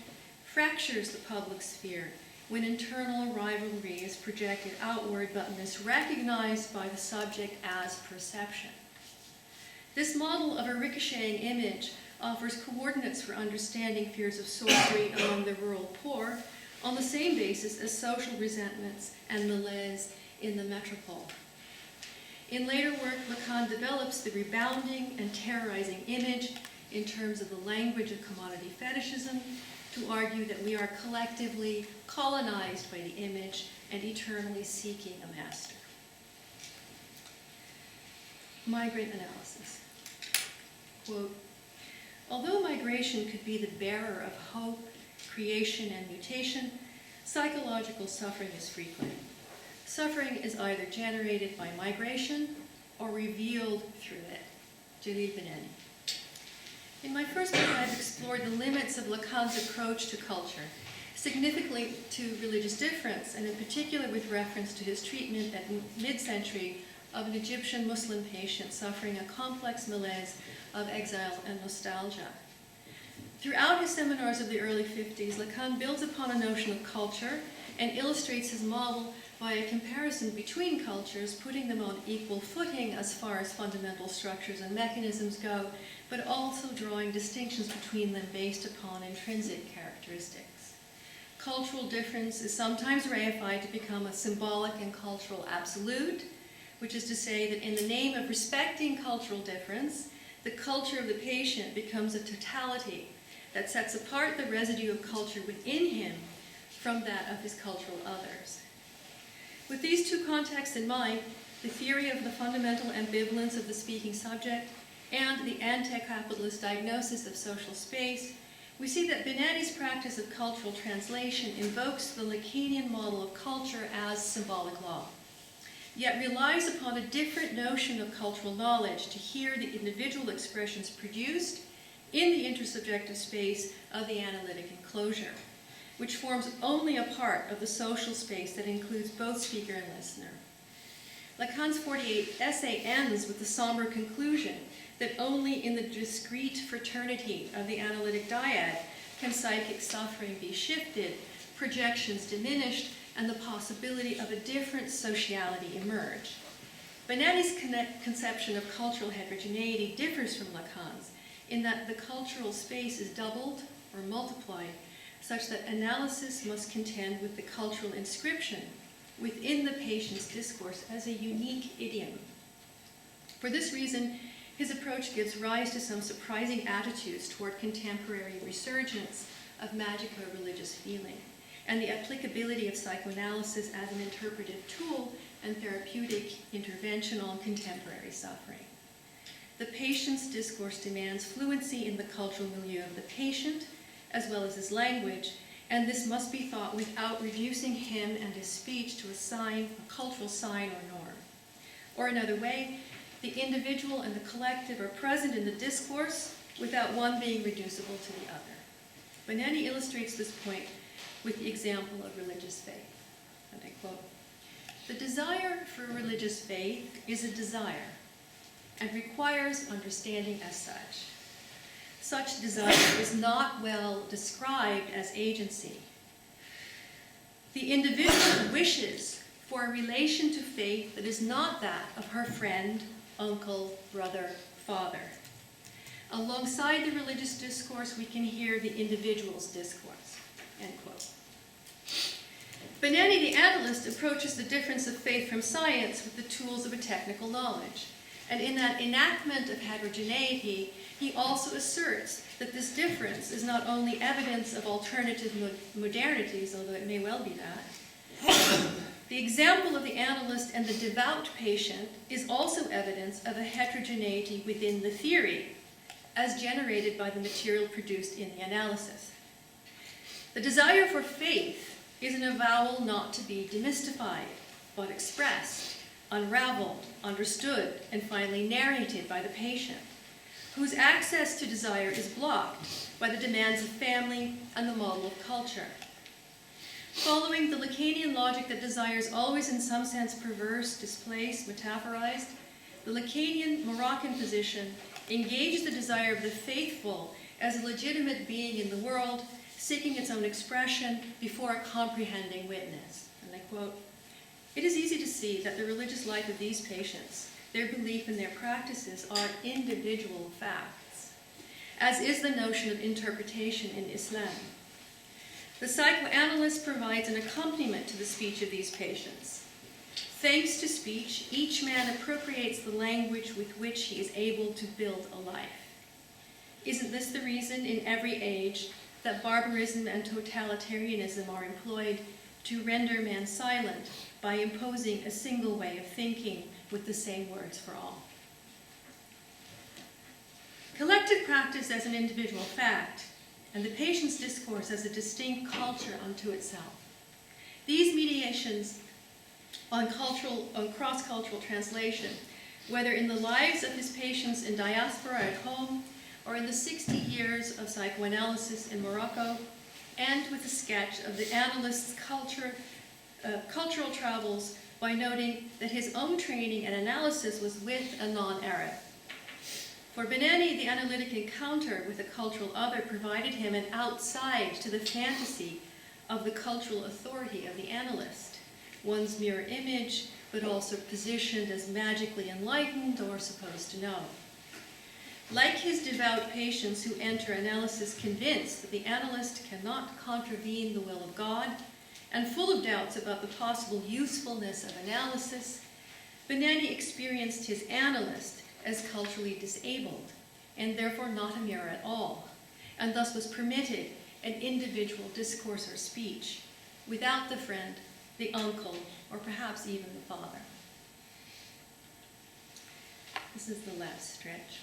fractures the public sphere when internal rivalry is projected outward but misrecognized by the subject as perception. This model of a ricocheting image offers coordinates for understanding fears of sorcery among the rural poor on the same basis as social resentments and malaise in the metropole. In later work, Lacan develops the rebounding and terrorizing image in terms of the language of commodity fetishism to argue that we are collectively colonized by the image and eternally seeking a master. Migrant analysis. Quote, although migration could be the bearer of hope, creation, and mutation, psychological suffering is frequent. Suffering is either generated by migration or revealed through it. Jalil Benani. In my first book, I've explored the limits of Lacan's approach to culture, significantly to religious difference, and in particular with reference to his treatment at mid-century of an Egyptian Muslim patient suffering a complex malaise of exile and nostalgia. Throughout his seminars of the early 50s, Lacan builds upon a notion of culture and illustrates his model by a comparison between cultures, putting them on equal footing as far as fundamental structures and mechanisms go, but also drawing distinctions between them based upon intrinsic characteristics. Cultural difference is sometimes reified to become a symbolic and cultural absolute, which is to say that in the name of respecting cultural difference, the culture of the patient becomes a totality that sets apart the residue of culture within him from that of his cultural others. With these two contexts in mind, the theory of the fundamental ambivalence of the speaking subject and the anti-capitalist diagnosis of social space, we see that Benani's practice of cultural translation invokes the Lacanian model of culture as symbolic law, yet relies upon a different notion of cultural knowledge to hear the individual expressions produced in the intersubjective space of the analytic enclosure, which forms only a part of the social space that includes both speaker and listener. Lacan's 48 essay ends with the somber conclusion that only in the discrete fraternity of the analytic dyad can psychic suffering be shifted, projections diminished, and the possibility of a different sociality emerge. Benani's conception of cultural heterogeneity differs from Lacan's in that the cultural space is doubled or multiplied such that analysis must contend with the cultural inscription within the patient's discourse as a unique idiom. For this reason, his approach gives rise to some surprising attitudes toward contemporary resurgence of magico-religious feeling and the applicability of psychoanalysis as an interpretive tool and therapeutic intervention on contemporary suffering. The patient's discourse demands fluency in the cultural milieu of the patient, as well as his language, and this must be thought without reducing him and his speech to a sign, a cultural sign or norm. Or another way, the individual and the collective are present in the discourse without one being reducible to the other. Benani illustrates this point with the example of religious faith. And I quote, "The desire for religious faith is a desire and requires understanding as such. Such desire is not well described as agency. The individual wishes for a relation to faith that is not that of her friend, uncle, brother, father. Alongside the religious discourse, we can hear the individual's discourse." End quote. Benani, the analyst, approaches the difference of faith from science with the tools of a technical knowledge. And in that enactment of heterogeneity, he also asserts that this difference is not only evidence of alternative modernities, although it may well be that. The example of the analyst and the devout patient is also evidence of a heterogeneity within the theory, as generated by the material produced in the analysis. The desire for faith is an avowal not to be demystified, but expressed, unraveled, understood, and finally narrated by the patient, whose access to desire is blocked by the demands of family and the model of culture. Following the Lacanian logic that desire is always in some sense perverse, displaced, metaphorized, the Lacanian Moroccan position engaged the desire of the faithful as a legitimate being in the world, seeking its own expression before a comprehending witness. And I quote, "It is easy to see that the religious life of these patients, their belief and their practices are individual facts, as is the notion of interpretation in Islam. The psychoanalyst provides an accompaniment to the speech of these patients. Thanks to speech, each man appropriates the language with which he is able to build a life. Isn't this the reason in every age that barbarism and totalitarianism are employed to render man silent by imposing a single way of thinking with the same words for all? Collective practice as an individual fact, and the patient's discourse as a distinct culture unto itself. These mediations on cross-cultural translation, whether in the lives of his patients in diaspora at home or in the 60 years of psychoanalysis in Morocco, and with a sketch of the analyst's cultural travels by noting that his own training and analysis was with a non-Arab. For Benani, the analytic encounter with a cultural other provided him an outside to the fantasy of the cultural authority of the analyst, one's mirror image, but also positioned as magically enlightened or supposed to know. Like his devout patients who enter analysis convinced that the analyst cannot contravene the will of God, and full of doubts about the possible usefulness of analysis, Benani experienced his analyst as culturally disabled, and therefore not a mirror at all, and thus was permitted an individual discourse or speech, without the friend, the uncle, or perhaps even the father." This is the last stretch.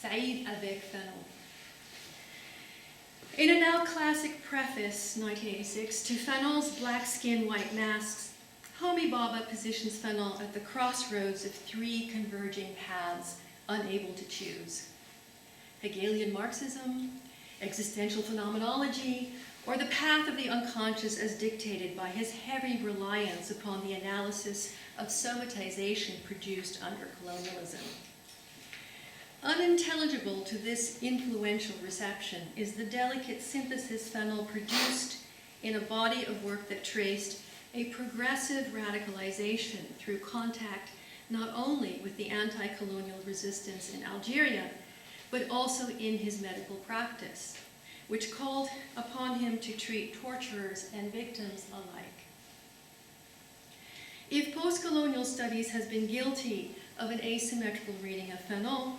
Saïd Avec, Fanon. In a now classic preface, 1986, to Fanon's Black Skin, White Masks, Homi Bhabha positions Fanon at the crossroads of three converging paths, unable to choose: Hegelian Marxism, existential phenomenology, or the path of the unconscious as dictated by his heavy reliance upon the analysis of somatization produced under colonialism. Unintelligible to this influential reception is the delicate synthesis Fanon produced in a body of work that traced a progressive radicalization through contact not only with the anti-colonial resistance in Algeria, but also in his medical practice, which called upon him to treat torturers and victims alike. If postcolonial studies has been guilty of an asymmetrical reading of Fanon,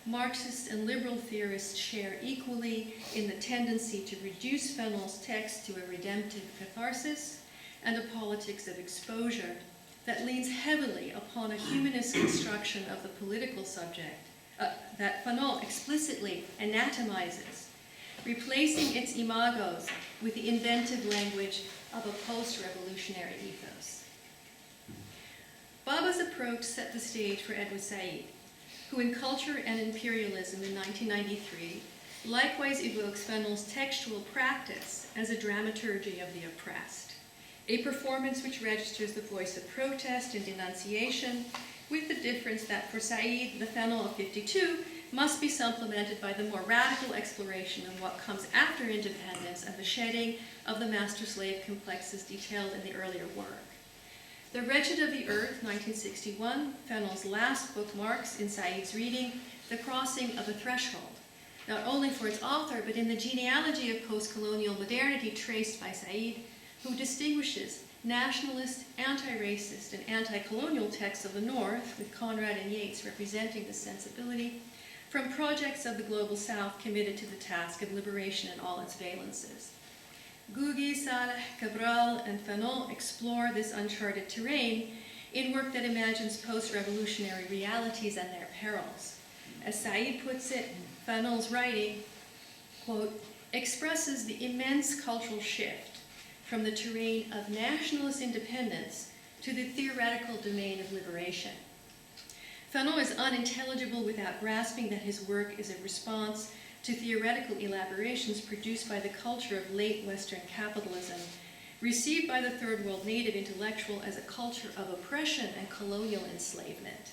Marxist and liberal theorists share equally in the tendency to reduce Fanon's text to a redemptive catharsis and a politics of exposure that leans heavily upon a humanist construction of the political subject that Fanon explicitly anatomizes, replacing its imagos with the inventive language of a post-revolutionary ethos. Bhabha's approach set the stage for Edward Said, who in Culture and Imperialism in 1993 likewise evokes Fanon's textual practice as a dramaturgy of the oppressed, a performance which registers the voice of protest and denunciation, with the difference that for Said, the Fanon of 52 must be supplemented by the more radical exploration of what comes after independence and the shedding of the master-slave complexes detailed in the earlier work. The Wretched of the Earth, 1961, Fanon's last book, marks, in Said's reading, the crossing of a threshold, not only for its author, but in the genealogy of post-colonial modernity traced by Said, who distinguishes nationalist, anti-racist, and anti-colonial texts of the North, with Conrad and Yeats representing this sensibility, from projects of the Global South committed to the task of liberation in all its valences. Gugi, Saleh, Cabral, and Fanon explore this uncharted terrain in work that imagines post-revolutionary realities and their perils. As Said puts it, Fanon's writing, quote, expresses the immense cultural shift from the terrain of nationalist independence to the theoretical domain of liberation. Fanon is unintelligible without grasping that his work is a response to theoretical elaborations produced by the culture of late Western capitalism, received by the Third World native intellectual as a culture of oppression and colonial enslavement.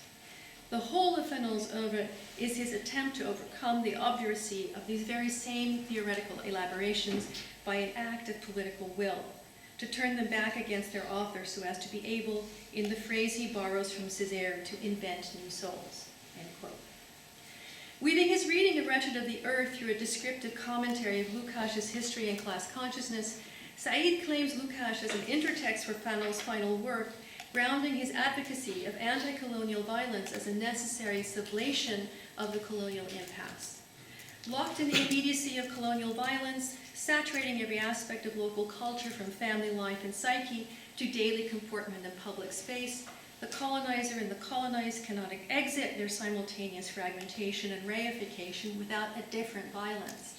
The whole of Fanon's oeuvre is his attempt to overcome the obduracy of these very same theoretical elaborations by an act of political will, to turn them back against their author so as to be able, in the phrase he borrows from Césaire, to invent new souls, end quote. Weaving his reading of Wretched of the Earth through a descriptive commentary of Lukács's history and class consciousness, Said claims Lukács as an intertext for Fanon's final work, grounding his advocacy of anti-colonial violence as a necessary sublation of the colonial impasse. Locked in the immediacy of colonial violence, saturating every aspect of local culture from family life and psyche to daily comportment in public space, the colonizer and the colonized cannot exit their simultaneous fragmentation and reification without a different violence,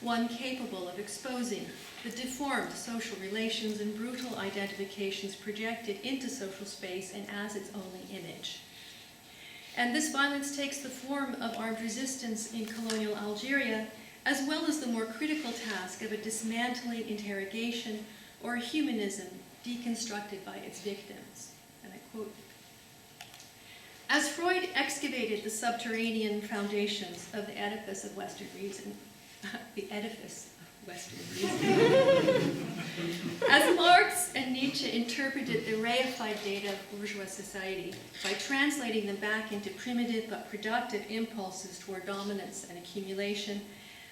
one capable of exposing the deformed social relations and brutal identifications projected into social space and as its only image. And this violence takes the form of armed resistance in colonial Algeria, as well as the more critical task of a dismantling interrogation or a humanism deconstructed by its victims. And I quote, "As Freud excavated the subterranean foundations of the edifice of Western reason," the edifice of Western reason, as Marx and Nietzsche interpreted the reified data of bourgeois society by translating them back into primitive but productive impulses toward dominance and accumulation,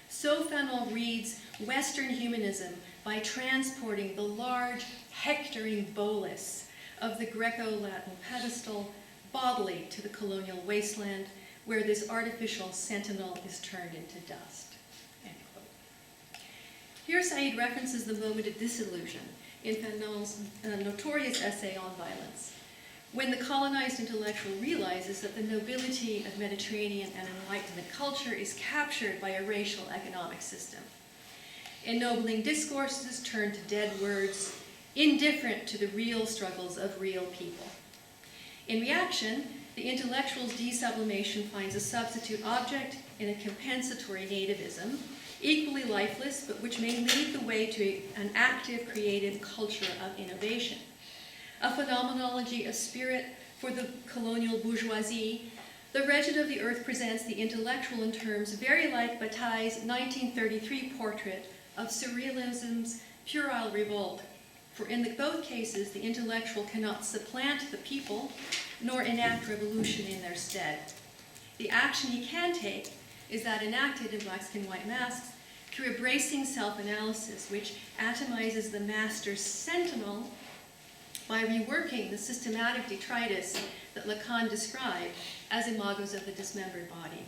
so Fanon reads Western humanism by transporting the large, hectoring bolus of the Greco-Latin pedestal bodily to the colonial wasteland, where this artificial sentinel is turned into dust. End quote. Here Said references the moment of disillusion in Fanon's notorious essay on violence, when the colonized intellectual realizes that the nobility of Mediterranean and Enlightenment culture is captured by a racial economic system. Ennobling discourses turn to dead words, indifferent to the real struggles of real people. In reaction, the intellectual's desublimation finds a substitute object in a compensatory nativism, equally lifeless, but which may lead the way to an active, creative culture of innovation. A phenomenology of spirit for the colonial bourgeoisie, The Wretched of the Earth presents the intellectual in terms very like Bataille's 1933 portrait of surrealism's puerile revolt, for in both cases the intellectual cannot supplant the people nor enact revolution in their stead. The action he can take is that enacted in Black Skin, White Masks through a bracing self-analysis which atomizes the master's sentinel by reworking the systematic detritus that Lacan described as imagos of the dismembered body.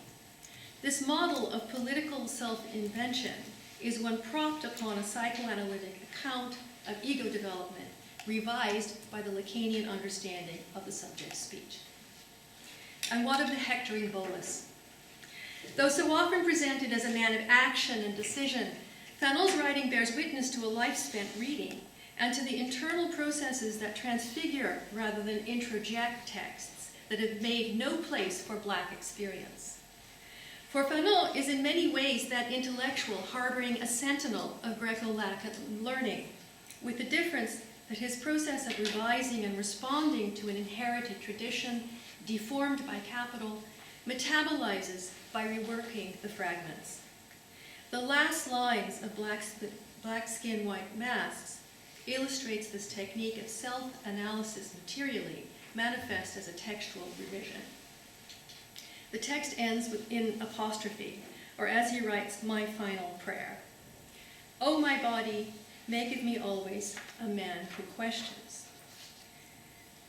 This model of political self-invention is one propped upon a psychoanalytic account of ego development, revised by the Lacanian understanding of the subject's speech. And what of the hectoring bolus? Though so often presented as a man of action and decision, Fanon's writing bears witness to a life spent reading and to the internal processes that transfigure rather than introject texts that have made no place for Black experience. For Fanon is in many ways that intellectual harboring a sentinel of Greco-Latin learning, with the difference that his process of revising and responding to an inherited tradition, deformed by capital, metabolizes by reworking the fragments. The last lines of Black Skin, White Masks illustrates this technique of self-analysis materially, manifest as a textual revision. The text ends in apostrophe, or as he writes, my final prayer. O my body, make of me always a man who questions.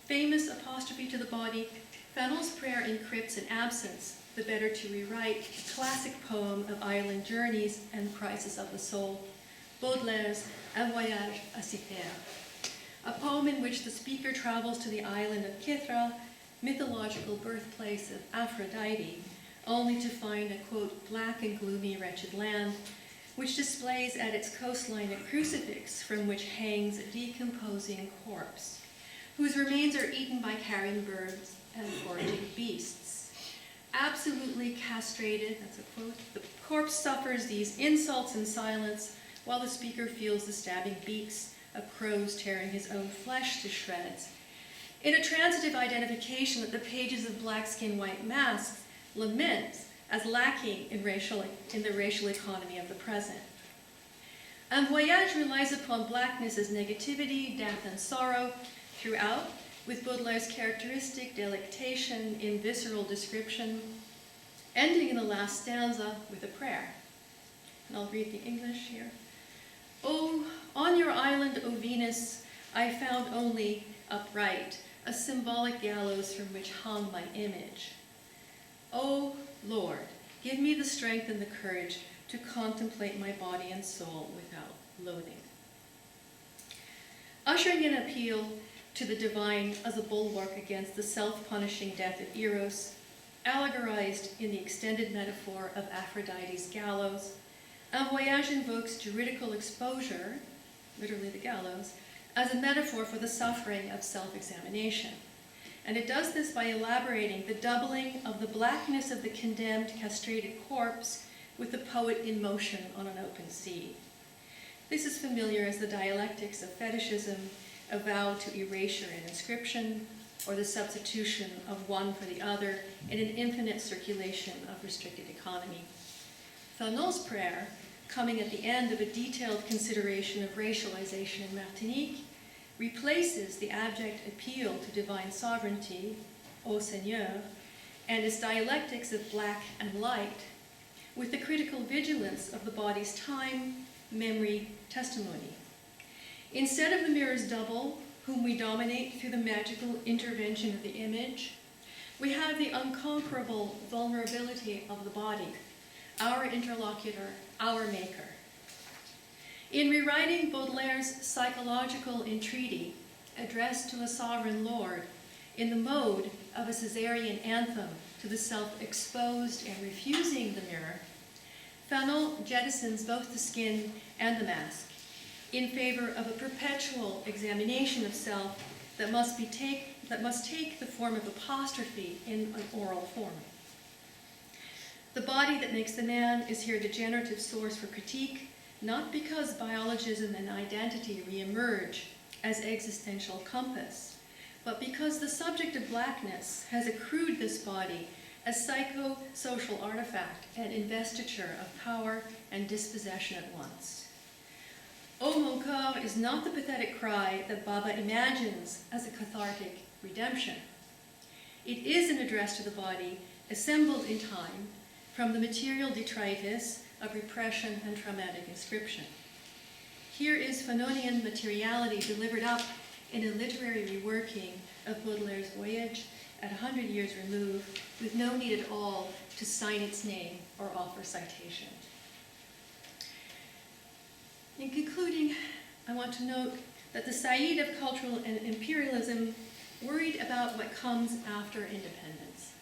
Famous apostrophe to the body, Fanon's prayer encrypts an absence, the better to rewrite the classic poem of island journeys and crisis of the soul, Baudelaire's Un voyage à Cythère, a poem in which the speaker travels to the island of Kythra, mythological birthplace of Aphrodite, only to find a, quote, black and gloomy wretched land, which displays at its coastline a crucifix from which hangs a decomposing corpse, whose remains are eaten by carrion birds and foraging beasts. Absolutely castrated, that's a quote, the corpse suffers these insults in silence while the speaker feels the stabbing beaks of crows tearing his own flesh to shreds. in a transitive identification that the pages of Black Skin, White Masks laments as lacking in the racial economy of the present. Un Voyage relies upon blackness as negativity, death, and sorrow throughout, with Baudelaire's characteristic delectation in visceral description, ending in the last stanza with a prayer. And I'll read the English here. Oh, on your island, O Venus, I found only upright a symbolic gallows from which hung my image. O Lord, give me the strength and the courage to contemplate my body and soul without loathing. Ushering an appeal to the divine as a bulwark against the self-punishing death of Eros, allegorized in the extended metaphor of Aphrodite's gallows, Un Voyage invokes juridical exposure, literally the gallows, as a metaphor for the suffering of self-examination. And it does this by elaborating the doubling of the blackness of the condemned, castrated corpse with the poet in motion on an open sea. This is familiar as the dialectics of fetishism, a vow to erasure and inscription, or the substitution of one for the other in an infinite circulation of restricted economy. Fanon's prayer, coming at the end of a detailed consideration of racialization in Martinique, replaces the abject appeal to divine sovereignty, Ô Seigneur, and its dialectics of black and light, with the critical vigilance of the body's time, memory, testimony. Instead of the mirror's double, whom we dominate through the magical intervention of the image, we have the unconquerable vulnerability of the body, our interlocutor, our maker. In rewriting Baudelaire's psychological entreaty, addressed to a sovereign lord, in the mode of a Caesarean anthem to the self-exposed and refusing the mirror, Fanon jettisons both the skin and the mask in favor of a perpetual examination of self that must take the form of apostrophe in an oral form. The body that makes the man is here the generative source for critique, not because biologism and identity reemerge as existential compass, but because the subject of blackness has accrued this body as psycho-social artifact and investiture of power and dispossession at once. O mon corps is not the pathetic cry that Baba imagines as a cathartic redemption. It is an address to the body assembled in time from the material detritus of repression and traumatic inscription. Here is Fanonian materiality delivered up in a literary reworking of Baudelaire's Voyage at 100 years removed, with no need at all to sign its name or offer citation. In concluding, I want to note that the Said of cultural and imperialism worried about what comes after independence.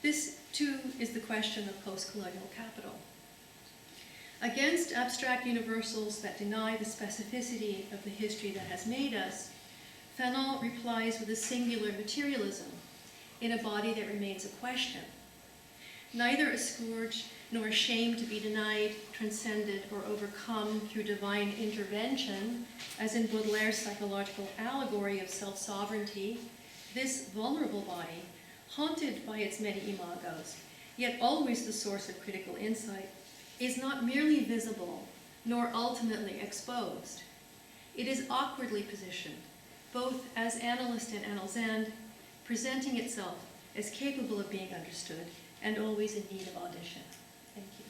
This, too, is the question of post-colonial capital. Against abstract universals that deny the specificity of the history that has made us, Fanon replies with a singular materialism in a body that remains a question, neither a scourge nor a shame to be denied, transcended, or overcome through divine intervention, as in Baudelaire's psychological allegory of self-sovereignty. This vulnerable body, haunted by its many imagos, yet always the source of critical insight, is not merely visible, nor ultimately exposed. It is awkwardly positioned, both as analyst and analysand, presenting itself as capable of being understood and always in need of audition. Thank you.